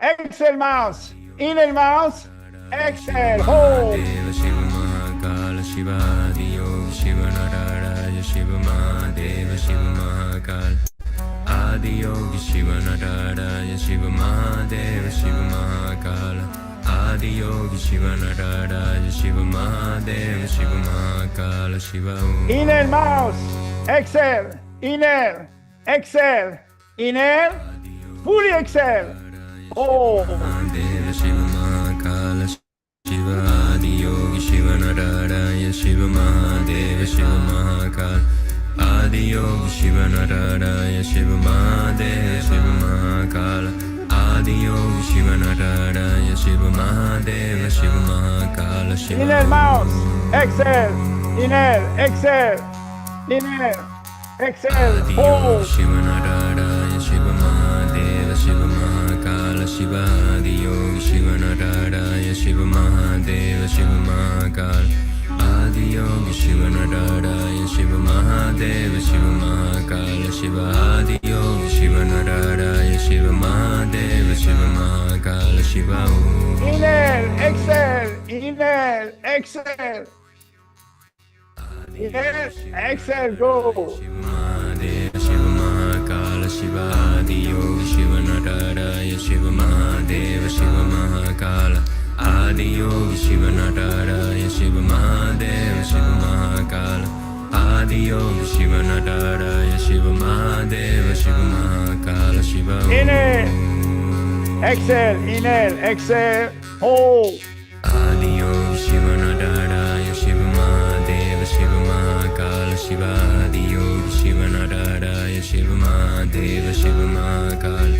Exhale, mouse. Inhale, mouse. Exhale, hold. Mahadeva Shiva Mahakala Shiva Adi Yogi Shiva Narayana Shiva Mahadeva Shiva Mahakala Adi Yogi Shiva Narayana Shiva Mahadeva Shiva Mahakala Adi Yogi Shiva Narayana Shiva Mahadeva Shiva Mahakala Shiva Om. Inhale, mouse. Exhale. Inhale. Exhale. Inhale. Fully exhale. Hold. Mahadeva Shiva Mahakala Shiva Adi Yogi Shiva Narayana Shiva Mahadeva Shiva Mahakala Adi Yogi Shiva Narayana Shiva Mahadeva Shiva Mahakala Adi Yogi Shiva Narayana Shiva Mahadeva Shiva Mahakala Shiva Inhale, mouse. Exhale. Inhale. Exhale. Inhale. Exhale. Adi Yogi Hold. Shiva Narayana Shiva Mahadeva Shiva Mahakala Shiva Adi Yogi Shiva Narayana Shiva Mahadeva Shiva Mahakala Adi Yogi Shiva Narayana Shiva Mahadeva Shiva Mahakala Shiva Adi Yogi Shiva Narayana Shiva Mahadeva Shiva Mahakala Shiva Om. Inhale. Exhale. Inhale. Exhale. Inhale. Exhale. Go. Shiva Mahadeva Shiva Mahakala Shiva Adi Yogi Shiva Narayana Shiva Mahadeva Shiva Mahakala Adi Yogi Shiva Narayana Shiva Mahadeva Shiva Mahakala Adi Yogi Shiva Narayana Shiva Mahadeva Shiva Mahakala Shiva Om. Inhale. Exhale. Inhale. Exhale. Hold. Adi Yogi Shiva Narayana Shiva Mahadeva Shiva Mahakala Shiva Adi Yogi Shiva Narayana Shiva Mahadeva Shiva Mahakala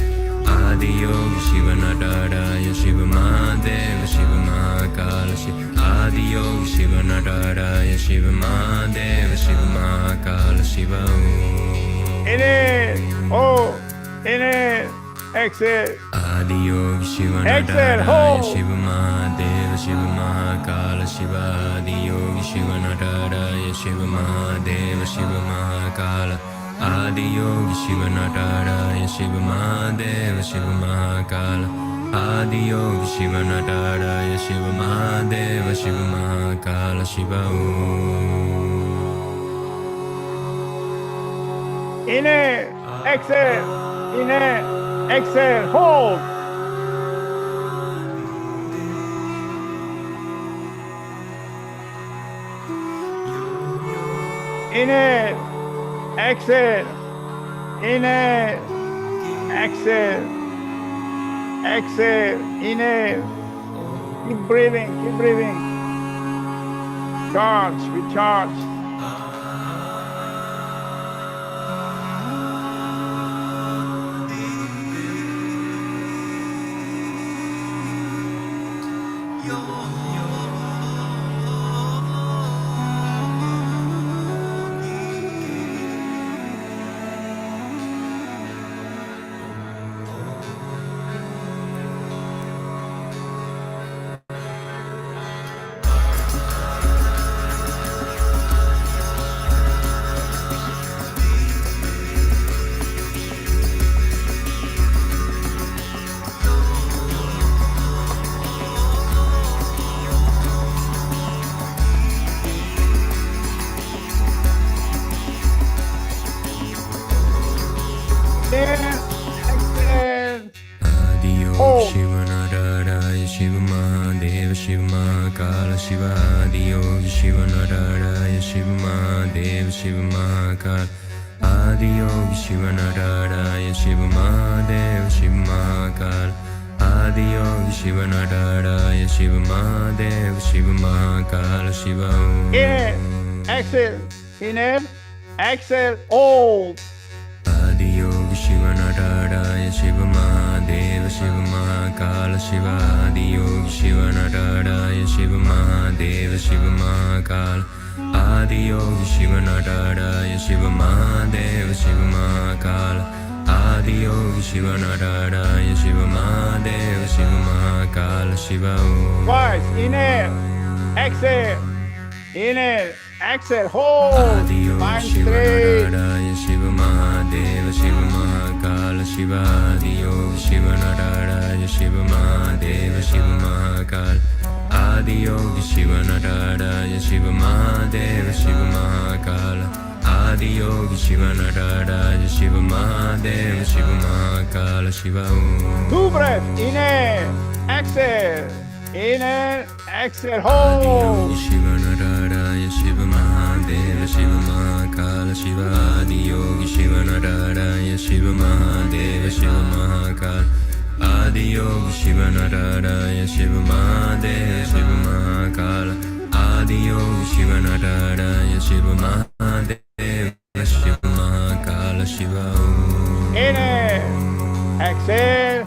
Adi Yogi Shiva Narayana Shiva Mahadeva Shiva Mahakala Adi Yogi Shiva Narayana Shiva Mahadeva Shiva Mahakala Shiva Om. Inhale. Hold. Inhale. Exhale. Adi Yogi Shiva Exhale, Narayana hold. Shiva Mahadeva Shiva Mahakala Shiva Adi Yogi Shiva Narayana Shiva Mahadeva Shiva Mahakala Adi Yogi Shiva Narayana Shiva Mahadeva Shiva Mahakala Adi Yogi Shiva Narayana Shiva Mahadeva Shiva Mahakala Shiva Om. Inhale. Exhale. Inhale. Exhale. Hold. Inhale. Exhale. Inhale. Exhale. Exhale. Inhale. Keep breathing. Keep breathing. Charge. Recharge. Hold. Shiva Narayana Shiva Mahadeva Shiva Mahakala Shiva Adiyogi Shiva Narayana Shiva Mahadeva Shiva Mahakala Adiyogi Shiva Narayana Shiva Mahadeva Shiva Mahakala Adiyogi Shiva Narayana Shiva Mahadeva Shiva Mahakala Shiva Inhale, exhale, inhale, exhale, hold. Adiyogi Shiva Narayana Shiva Mahadeva Shiva Mahakala Shiva Adiyogi Shiva Narayana Shiva Mahadeva Shiva Mahakala Adiyogi Shiva Narayana Shiva Mahadeva Shiva Mahakala Adiyogi Shiva Narayana Shiva Mahadeva Shiva Mahakala Shiva Twice, inhale, exhale, inhale, exhale, hold. Adiyogi Spine Shiva straight. Narayana Shiva Mahadeva Shiva Mahakala Shiva Adiyogi Shiva Narayana Shiva Mahadeva Shiva Mahakala Adiyogi Shiva Narayana Shiva Mahadeva Shiva Mahakala Adiyogi Shiva Narayana Shiva Mahadeva Shiva Mahakala Shiva Two breaths, inhale, exhale, inhale, exhale, hold. Adiyogi Shiva Narayana Shiva Mahadeva Shiva Mahakala Shiva Adiyogi Shiva Narayana Shiva Mahadeva Shiva Mahakala Adiyogi Shiva Narayana Shiva Mahadeva Shiva Mahakala Adiyogi Shiva Narayana Shiva Mahadeva Shiva Mahakala Shiva Inhale, exhale,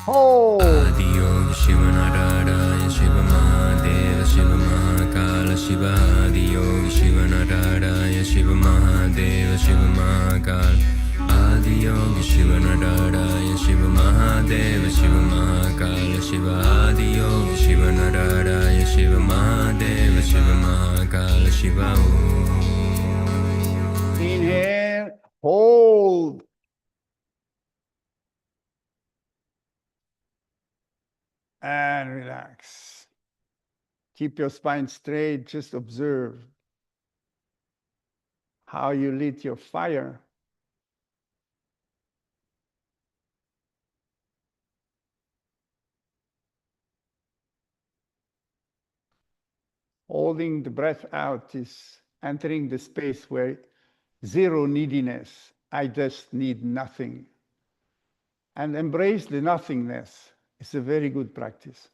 hold. Adiyogi Shiva Narayana Shiva Mahadeva Shiva Mahakala Shiva Adiyogi Shiva Narayana Shiva Mahadeva Shiva Mahakala Adiyogi Shiva Narayana Shiva Mahadeva Shiva Mahakala Shiva Adiyogi Shiva Narayana Shiva Mahadeva Shiva Mahakala Shiva Inhale, hold. And relax. Keep your spine straight. Just observe how you lit your fire. Holding the breath out is entering the space where zero neediness. I just need nothing. And embrace the nothingness. It's a very good practice.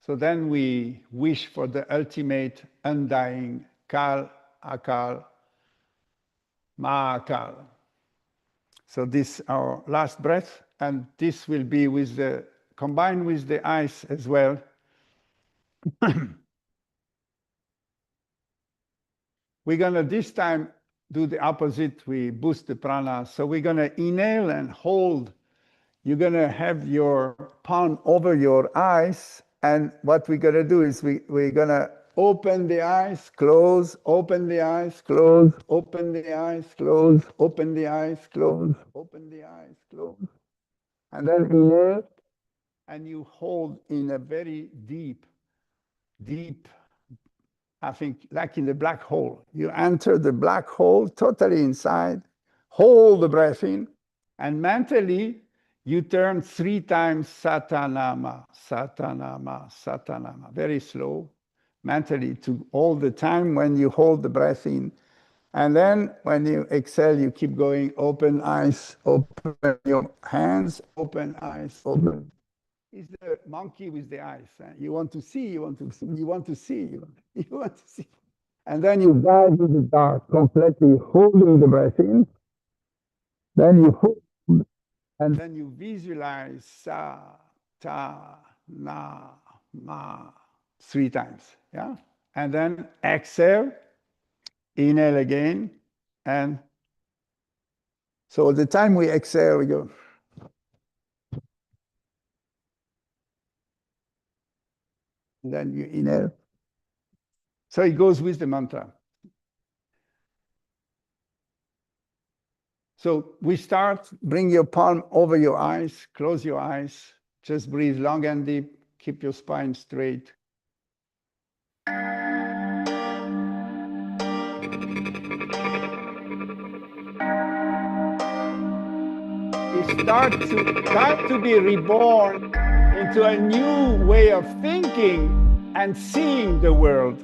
So then we wish for the ultimate undying Kal, Akal, Mahakal. So this our last breath, and this will be with the combined with the eyes as well. We're gonna this time do the opposite. We boost the prana. So we're gonna inhale and hold. You're gonna have your palm over your eyes, and what we're gonna do is we're gonna open the eyes, close, open the eyes, close, open the eyes, close, open the eyes, close, open the eyes, close. And then inhale, and you hold in a very deep, I think, like in the black hole. You enter the black hole totally inside, hold the breath in, and mentally you turn 3 times Satanama, Satanama, Satanama, very slow, mentally, to all the time when you hold the breath in. And then when you exhale, you keep going, open eyes, open your hands, open eyes, open. It's the monkey with the eyes. You want to see, you want to see, you want to see, you want to see. And then you dive into the dark, completely holding the breath in. Then you hold, and then you visualize sa, ta, na, ma, 3 times. Yeah? And then exhale, inhale again, and so the time we exhale, we go. And then you inhale. So it goes with the mantra. So we start, bring your palm over your eyes, close your eyes, just breathe long and deep, keep your spine straight. start to be reborn into a new way of thinking and seeing the world.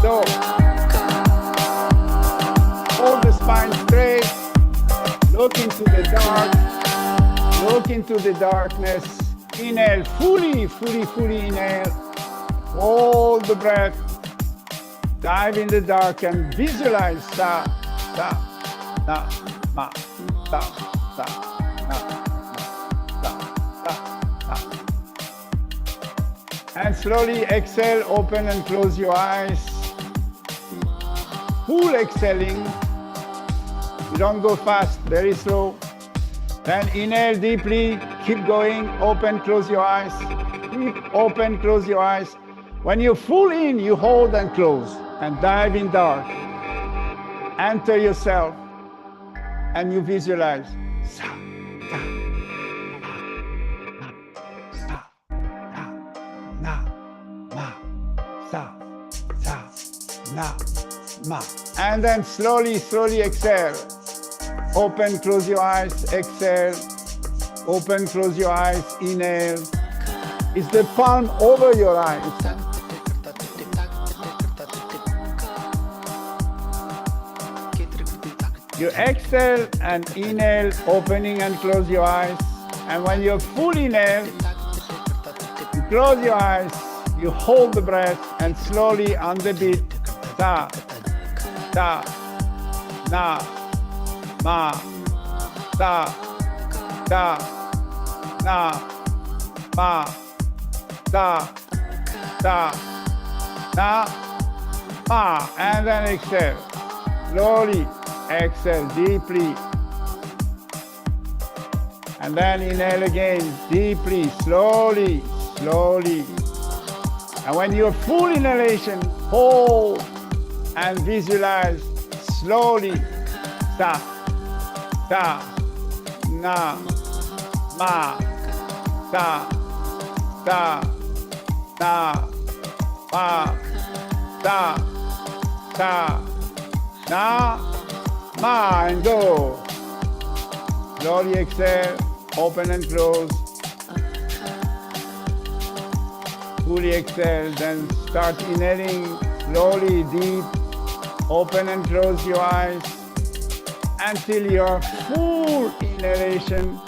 So, hold the spine straight, look into the dark, look into the darkness, inhale, fully inhale, hold the breath, dive in the dark and visualize sa, sa, na, ma, sa, sa, na, sa, sa, na. And slowly exhale, open and close your eyes. Full exhaling. You don't go fast, very slow. Then inhale deeply, keep going, open, close your eyes. Keep open, close your eyes. When you're full in, you hold and close and dive in dark. Enter yourself and you visualize. Sa, ta, na, ma, sa, na, ma. And then slowly exhale. Open, close your eyes, exhale. Open, close your eyes, inhale. It's the palm over your eyes. You exhale and inhale, opening and close your eyes. And when you're full inhale, you close your eyes, you hold the breath, and slowly on the beat, sa, ta, na, ma, sa, ta, na, ma, sa, ta, na, ma, and then exhale. Slowly exhale deeply. And then inhale again, deeply, slowly. And when you're full inhalation, hold and visualize slowly. Ta, ta, na, ma, ta, ta, na, ma, ta, ta, na, ma, and go. Slowly exhale, open and close. Fully exhale, then start inhaling slowly, deep. Open and close your eyes until your full inhalation.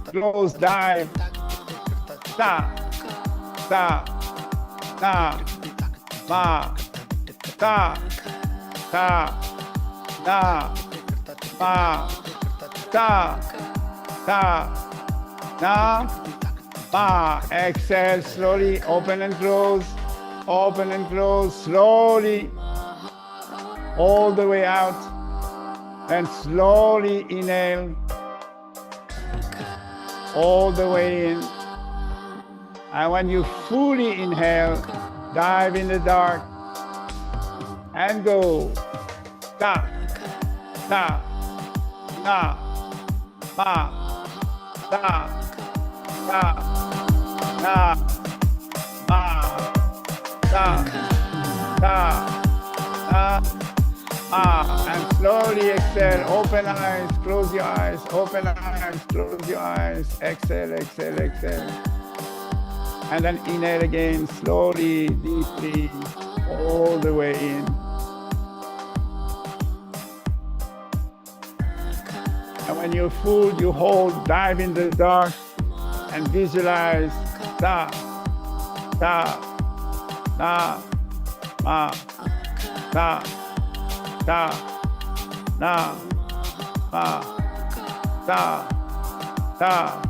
Close, dive. Ta, ta, na, ma, ta, ta, na, ma, ta, ta, na, ma. Exhale slowly, open and close, slowly, all the way out, and slowly inhale, all the way in. And when you fully inhale, dive in the dark, and go, ta, ta, na, ma, ta, ta, na, ma, ta, ta, na, ma. And slowly exhale, open eyes, close your eyes, open eyes, close your eyes, exhale, exhale, exhale. And then inhale again, slowly, deeply, all the way in. And when you're full, you hold, dive in the dark, and visualize ta, ta, na, ma, ta, ta, na, ma, ta, ta,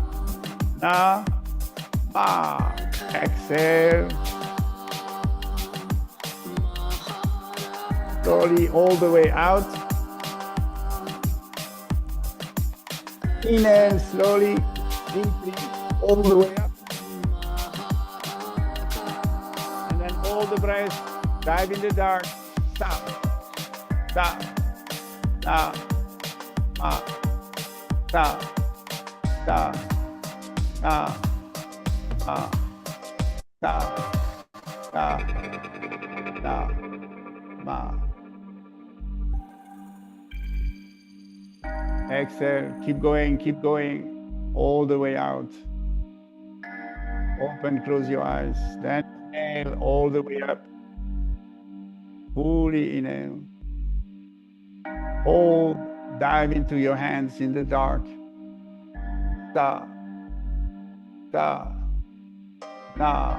na, Ma. Exhale. Slowly all the way out. Inhale slowly, deeply, all the way up. And then hold the breath, dive in the dark. Stop. Stop. Stop. Stop. Stop. Stop. Stop. Stop. Stop. Stop. Stop. Ma. Exhale, keep going, all the way out. Open, close your eyes. Then inhale all the way up. Fully inhale. Hold, dive into your hands in the dark. Ta, ta, na,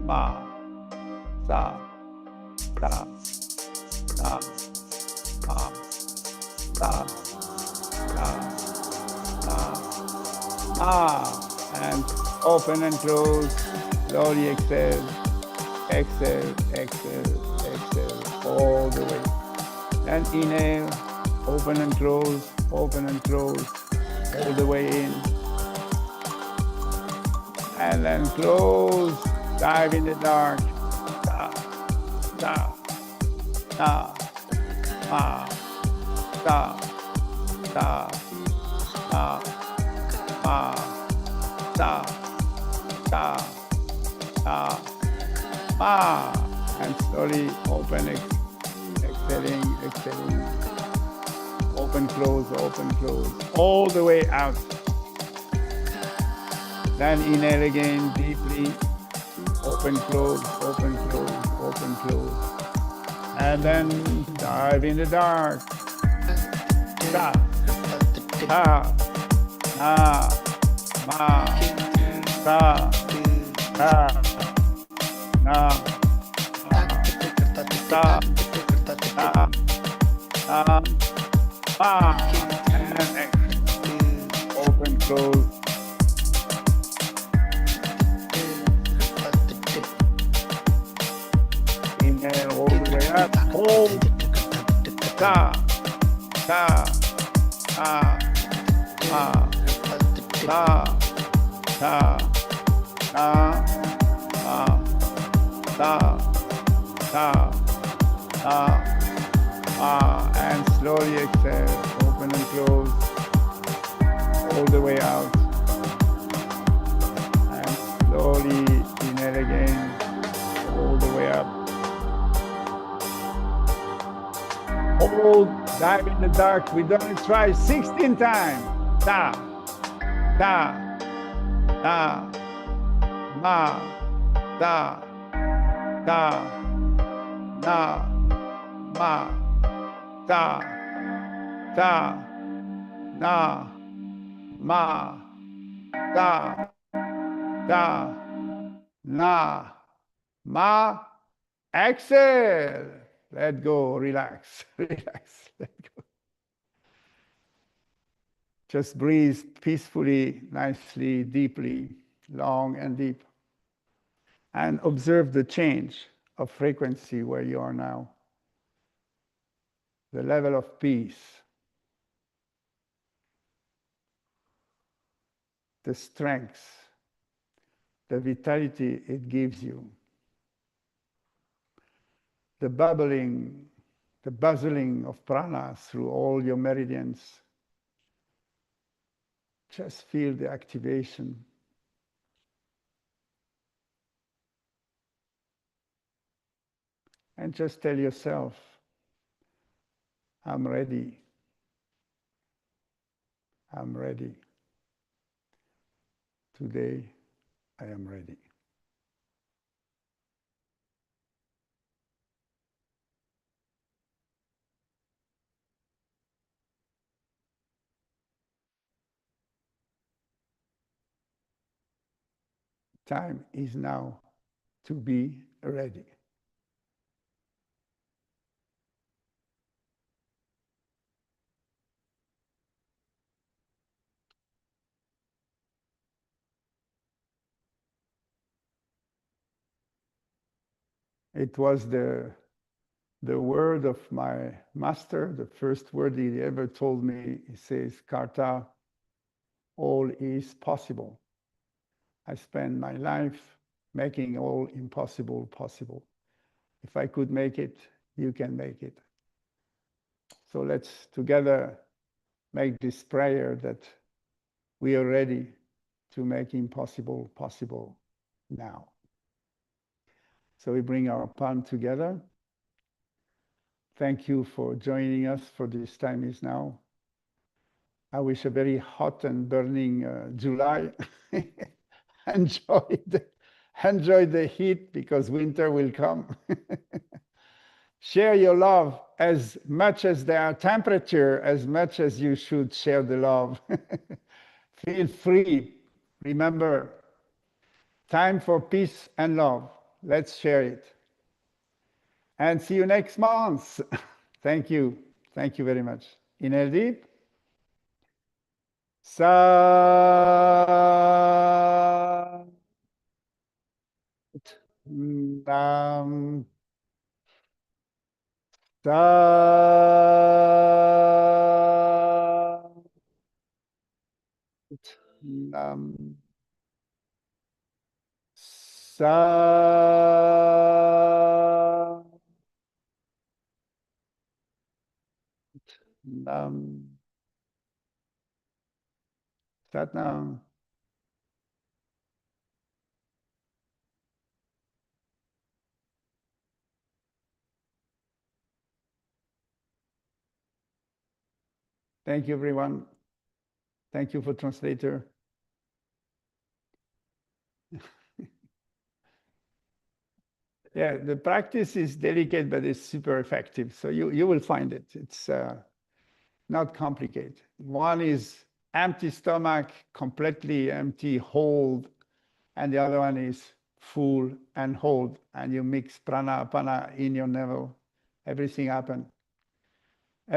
ma, sa, ta, na, ma, sa. And open and close. Slowly exhale. Exhale, exhale, exhale. All the way. And inhale. Open and close. Open and close. All the way in. And then close. Dive in the dark. Ta, ta, ta, ma, ta, ta, ma, ma, ta, ta, ta, ma. And slowly open, exhaling, exhaling. Open, close, all the way out. Then inhale again deeply. Open, close, open, close, open, close. And then dive in the dark. Ta, ta, na, ma, ta, ta, na, ta, ta, ta, ma. And open, close. Inhale all the way up. Hold. Ta, ta, ta, ta, ta, ta, ta, ta, ta, ta, and slowly exhale. Open and close. All the way out. And slowly inhale again. All the way up. Hold, dive in the dark. We're gonna try 16 times. Ta, ta, ta, ma, ta, ta, na, ma, ta, ta, na, ma, ta, ta, na, ma. Exhale. Let go, relax, relax, let go. Just breathe peacefully, nicely, deeply, long and deep. And observe the change of frequency where you are now. The level of peace. The strength, the vitality it gives you. The bubbling, the buzzing of prana through all your meridians. Just feel the activation. And just tell yourself, I'm ready. I'm ready. Today, I am ready. Time is now to be ready. It was the word of my master, the first word he ever told me. He says, Karta, all is possible. I spend my life making all impossible possible. If I could make it, you can make it. So let's together make this prayer that we are ready to make impossible possible now. So we bring our palm together. Thank you for joining us for this time is now. I wish a very hot and burning July. Enjoy the heat because winter will come. Share your love as much as there are temperature, as much as you should share the love. Feel free. Remember, time for peace and love. Let's share it. And see you next month. Thank you. Thank you very much. Inhale deep. Sa. Nam. Sa. Nam. Sa. Nam. Sat Nam. Thank you, everyone. Thank you for translator. Yeah, the practice is delicate, but it's super effective. So you will find it. It's not complicated. One is empty stomach, completely empty, hold, and the other one is full and hold. And you mix prana, apana in your navel. Everything happens.